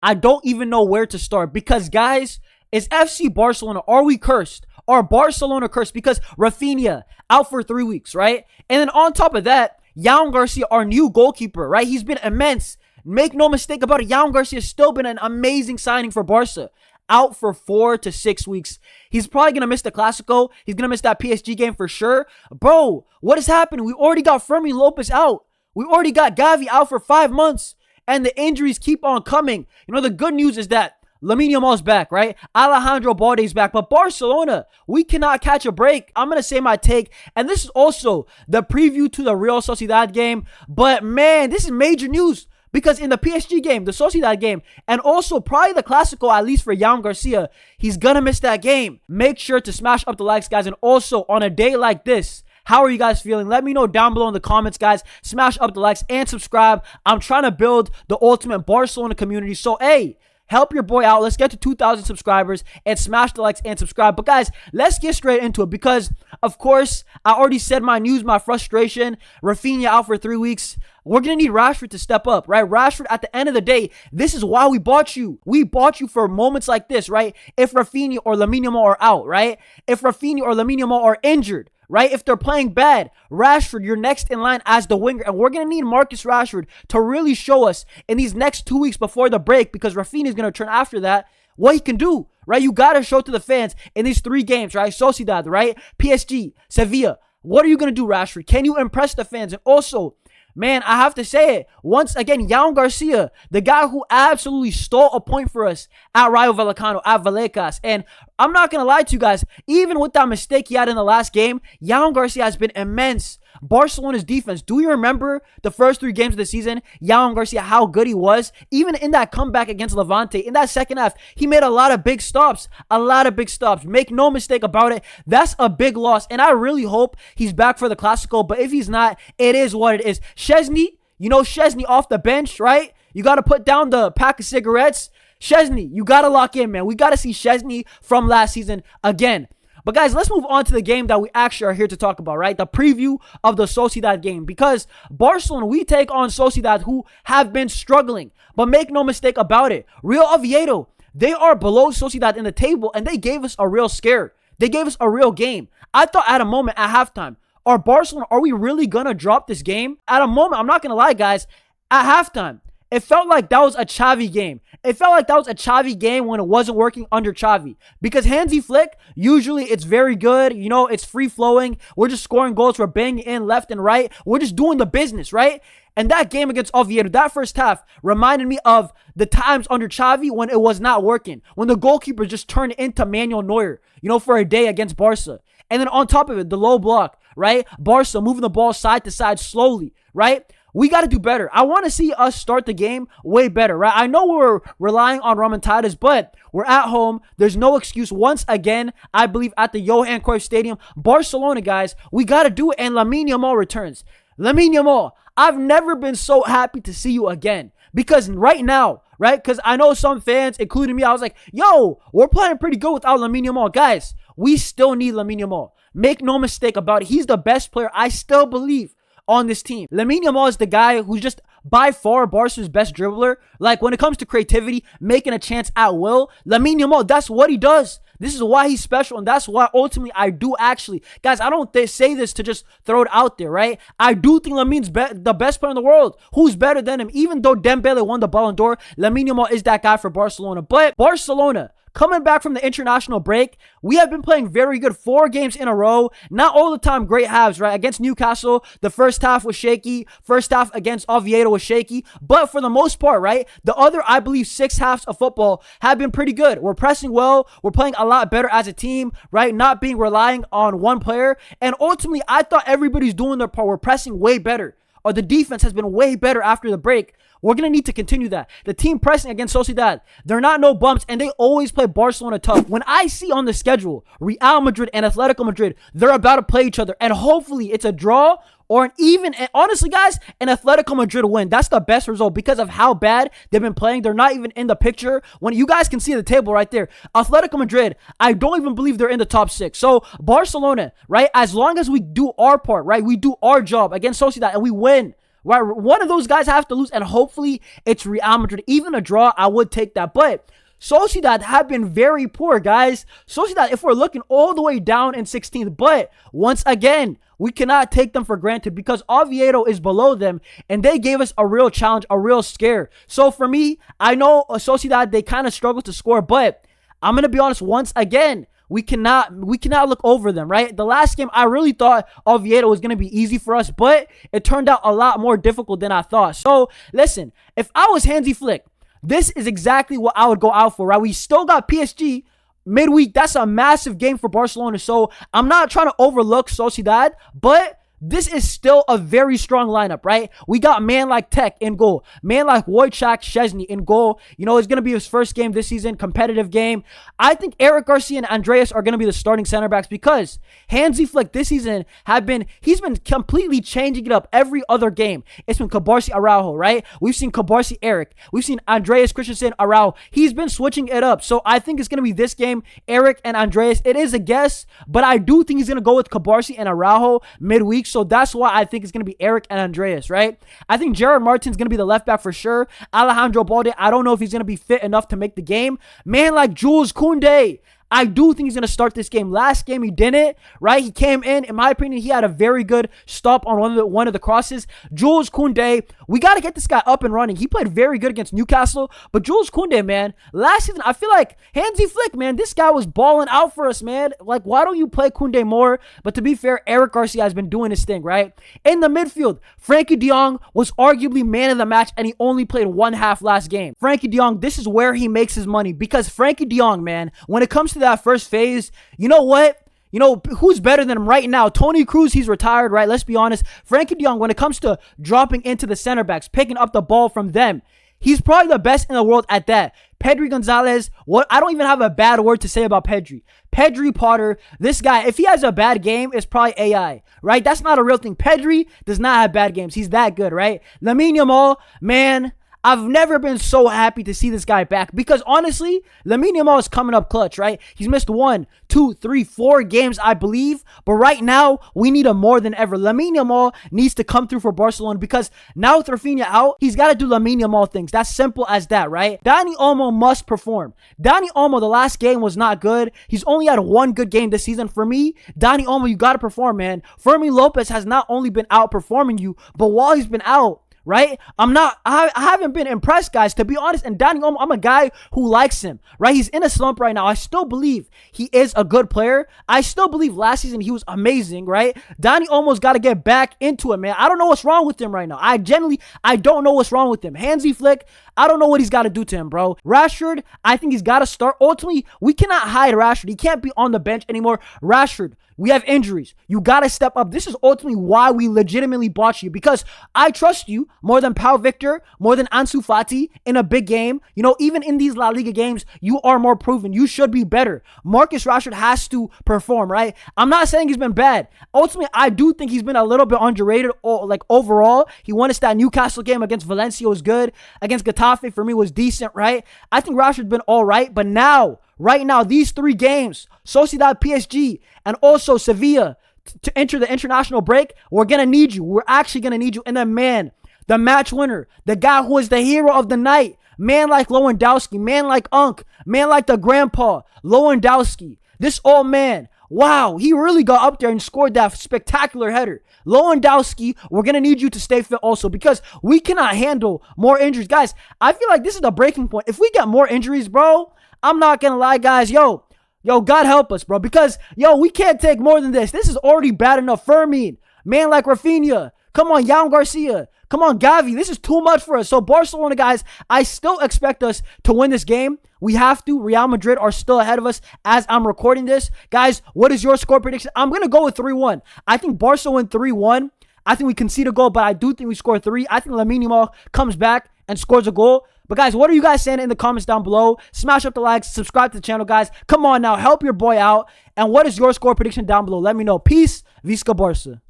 I don't even know where to start because, guys, is FC Barcelona, are we cursed? Are Barcelona cursed? Because Raphinha out for 3 weeks, right? And then on top of that, Joan Garcia, our new goalkeeper, right? He's been immense. Make no mistake about it. Joan Garcia has still been an amazing signing for Barca. Out for 4 to 6 weeks. He's probably going to miss the Clasico. He's going to miss that PSG game for sure. Bro, what is happening? We already got Fermin Lopez out. We already got Gavi out for 5 months. And the injuries keep on coming. You know, the good news is that Lamine Yamal is back, right? Alejandro Balde's back. But Barcelona, we cannot catch a break. I'm going to say my take. And this is also the preview to the Real Sociedad game. But, man, this is major news. Because in the PSG game, the Sociedad game, and also probably the Clasico, at least for Joan Garcia, he's going to miss that game. Make sure to smash up the likes, guys. And also, on a day like this, how are you guys feeling? Let me know down below in the comments, guys. Smash up the likes and subscribe. I'm trying to build the ultimate Barcelona community. So, hey, help your boy out. Let's get to 2,000 subscribers and smash the likes and subscribe. But, guys, let's get straight into it because, of course, I already said my news, my frustration. Raphinha out for 3 weeks. We're going to need Rashford to step up, right? Rashford, at the end of the day, this is why we bought you. We bought you for moments like this, right? If Raphinha or Lamine Yamal are out, right? If Raphinha or Lamine Yamal are injured, right? If they're playing bad, Rashford, you're next in line as the winger. And we're going to need Marcus Rashford to really show us in these next 2 weeks before the break, because Raphinha is going to turn after that, what he can do, right? You got to show to the fans in these 3 games, right? Sociedad, right? PSG, Sevilla. What are you going to do, Rashford? Can you impress the fans? And also, man, I have to say it. Once again, Joan Garcia, the guy who absolutely stole a point for us at Rayo Vallecano, at Vallecas. And I'm not going to lie to you guys, even with that mistake he had in the last game, Joan Garcia has been immense. Barcelona's defense, do you remember the first 3 games of the season? Joan Garcia, how good he was. Even in that comeback against Levante, in that second half, he made a lot of big stops. A lot of big stops. Make no mistake about it. That's a big loss. And I really hope he's back for the Clasico. But if he's not, it is what it is. Szczesny, you know Szczesny off the bench, right? You got to put down the pack of cigarettes. Szczesny, you got to lock in, man. We got to see Szczesny from last season again. But, guys, let's move on to the game that we actually are here to talk about, right? The preview of the Sociedad game. Because Barcelona, we take on Sociedad, who have been struggling. But make no mistake about it. Real Oviedo, they are below Sociedad in the table, and they gave us a real scare. They gave us a real game. I thought at a moment at halftime, are we really going to drop this game? At a moment, I'm not going to lie, guys, at halftime, it felt like that was a Xavi game. It felt like that was a Xavi game when it wasn't working under Xavi. Because Hansi Flick, usually it's very good. You know, it's free-flowing. We're just scoring goals. We're banging in left and right. We're just doing the business, right? And that game against Oviedo, that first half, reminded me of the times under Xavi when it was not working. When the goalkeeper just turned into Manuel Neuer, you know, for a day against Barca. And then on top of it, the low block, right? Barca moving the ball side to side slowly, right? We got to do better. I want to see us start the game way better, right? I know we're relying on remontadas, but we're at home. There's no excuse. Once again, I believe at the Johan Cruyff Stadium, Barcelona, guys, we got to do it, and Lamine Yamal returns. Lamine Yamal, I've never been so happy to see you again. Because right now, right, because I know some fans, including me, I was like, yo, we're playing pretty good without Lamine Yamal. Guys, we still need Lamine Yamal. Make no mistake about it. He's the best player, I still believe, on this team. Lamine Yamal is the guy who's just by far Barca's best dribbler. Like, when it comes to creativity, making a chance at will, Lamine Yamal, that's what he does. This is why he's special, and that's why ultimately I do actually, guys, I don't say this to just throw it out there, right? I do think Lamine's the best player in the world. Who's better than him? Even though Dembele won the Ballon d'Or, Lamine Yamal is that guy for Barcelona. But Barcelona, coming back from the international break, we have been playing very good 4 games in a row. Not all the time great halves, right? Against Newcastle, the first half was shaky. First half against Oviedo was shaky. But for the most part, right, the other, I believe, 6 halves of football have been pretty good. We're pressing well. We're playing a lot better as a team, right? Not being relying on one player. And ultimately, I thought everybody's doing their part. We're pressing way better. Or the defense has been way better after the break. We're going to need to continue that. The team pressing against Sociedad, they're not no bumps, and they always play Barcelona tough. When I see on the schedule, Real Madrid and Atlético Madrid, they're about to play each other, and hopefully it's a draw or an even, and honestly, guys, an Atlético Madrid win. That's the best result because of how bad they've been playing. They're not even in the picture. When you guys can see the table right there, Atlético Madrid, I don't even believe they're in the top 6. So Barcelona, right, as long as we do our part, right, we do our job against Sociedad and we win, Right? One of those guys have to lose, and hopefully it's Real Madrid. Even a draw, I would take that. But Sociedad have been very poor, guys. Sociedad, if we're looking all the way down in 16th, but once again, we cannot take them for granted because Oviedo is below them, and they gave us a real challenge, a real scare. So for me, I know Sociedad, they kind of struggle to score, but I'm going to be honest, once again, we cannot look over them, right? The last game, I really thought Oviedo was going to be easy for us, but it turned out a lot more difficult than I thought. So, listen, if I was Hansi Flick, this is exactly what I would go out for, right? We still got PSG midweek. That's a massive game for Barcelona. So, I'm not trying to overlook Sociedad, but this is still a very strong lineup, right? We got man like Tech in goal. Man like Wojciech Szczesny in goal. You know, it's going to be his first game this season, competitive game. I think Eric Garcia and Andreas are going to be the starting center backs because Hansi Flick this season he's been completely changing it up every other game. It's been Cabarsi Araujo, right? We've seen Cabarsi Eric. We've seen Andreas Christensen Araujo. He's been switching it up. So I think it's going to be this game, Eric and Andreas. It is a guess, but I do think he's going to go with Cabarsi and Araujo midweek. So that's why I think it's going to be Eric and Andreas, right? I think Gerard Martin's going to be the left back for sure. Alejandro Balde, I don't know if he's going to be fit enough to make the game. Man like Jules Koundé, I do think he's going to start this game. Last game, he didn't, right? He came in my opinion, he had a very good stop on one of the crosses. Jules Koundé, we got to get this guy up and running. He played very good against Newcastle, but Jules Koundé, man, last season, I feel like Hansi Flick, man, this guy was balling out for us, man. Like, why don't you play Koundé more? But to be fair, Eric Garcia has been doing his thing, right? In the midfield, Frankie de Jong was arguably man of the match, and he only played one half last game. Frankie de Jong, this is where he makes his money because Frankie de Jong, man, when it comes to that first phase, you know what? You know, who's better than him right now? Toni Kroos, he's retired, right? Let's be honest. Frankie de Jong, when it comes to dropping into the center backs, picking up the ball from them, he's probably the best in the world at that. Pedri Gonzalez, I don't even have a bad word to say about Pedri. Pedri Potter, this guy, if he has a bad game, it's probably AI, right? That's not a real thing. Pedri does not have bad games. He's that good, right? Lamine Yamal, man, I've never been so happy to see this guy back because honestly, Lamine Yamal is coming up clutch, right? He's missed 1, 2, 3, 4 games, I believe. But right now, we need him more than ever. Lamine Yamal needs to come through for Barcelona because now with Raphinha out, he's got to do Lamine Yamal things. That's simple as that, right? Dani Olmo must perform. Dani Olmo, the last game was not good. He's only had one good game this season. For me, Dani Olmo, you got to perform, man. Fermin Lopez has not only been outperforming you, but while he's been out, right? I haven't been impressed, guys, to be honest. And Dani Olmo, I'm a guy who likes him, right? He's in a slump right now. I still believe he is a good player. I still believe last season he was amazing, right? Dani Olmo's got to get back into it, man. I don't know what's wrong with him right now. I don't know what's wrong with him. Hansi Flick, I don't know what he's got to do to him, bro. Rashford, I think he's got to start. Ultimately, we cannot hide Rashford. He can't be on the bench anymore. Rashford, we have injuries. You got to step up. This is ultimately why we legitimately bought you, because I trust you more than Pau Victor, more than Ansu Fati in a big game. You know, even in these La Liga games, you are more proven. You should be better. Marcus Rashford has to perform, right? I'm not saying he's been bad. Ultimately, I do think he's been a little bit underrated. Like overall, he won us that Newcastle game against Valencia was good. Against Getafe, for me, was decent, right? I think Rashford's been all right, but right now, these 3 games, Sociedad, PSG, and also Sevilla, to enter the international break, we're going to need you. We're actually going to need you. And then, man, the match winner, the guy who is the hero of the night, man like Lewandowski, man like Unk, man like the grandpa, Lewandowski, this old man, wow, he really got up there and scored that spectacular header. Lewandowski, we're going to need you to stay fit also because we cannot handle more injuries. Guys, I feel like this is the breaking point. If we get more injuries, bro, I'm not going to lie, guys. Yo, God help us, bro, because, we can't take more than this. This is already bad enough. Fermin, man like Raphinha, come on, Joan Garcia, come on, Gavi. This is too much for us. So, Barcelona, guys, I still expect us to win this game. We have to. Real Madrid are still ahead of us as I'm recording this. Guys, what is your score prediction? I'm going to go with 3-1. I think Barca win 3-1. I think we concede a goal, but I do think we score 3. I think Lamine Yamal comes back and scores a goal. But guys, what are you guys saying in the comments down below? Smash up the likes, subscribe to the channel, guys. Come on now, help your boy out. And what is your score prediction down below? Let me know. Peace. Visca Barca.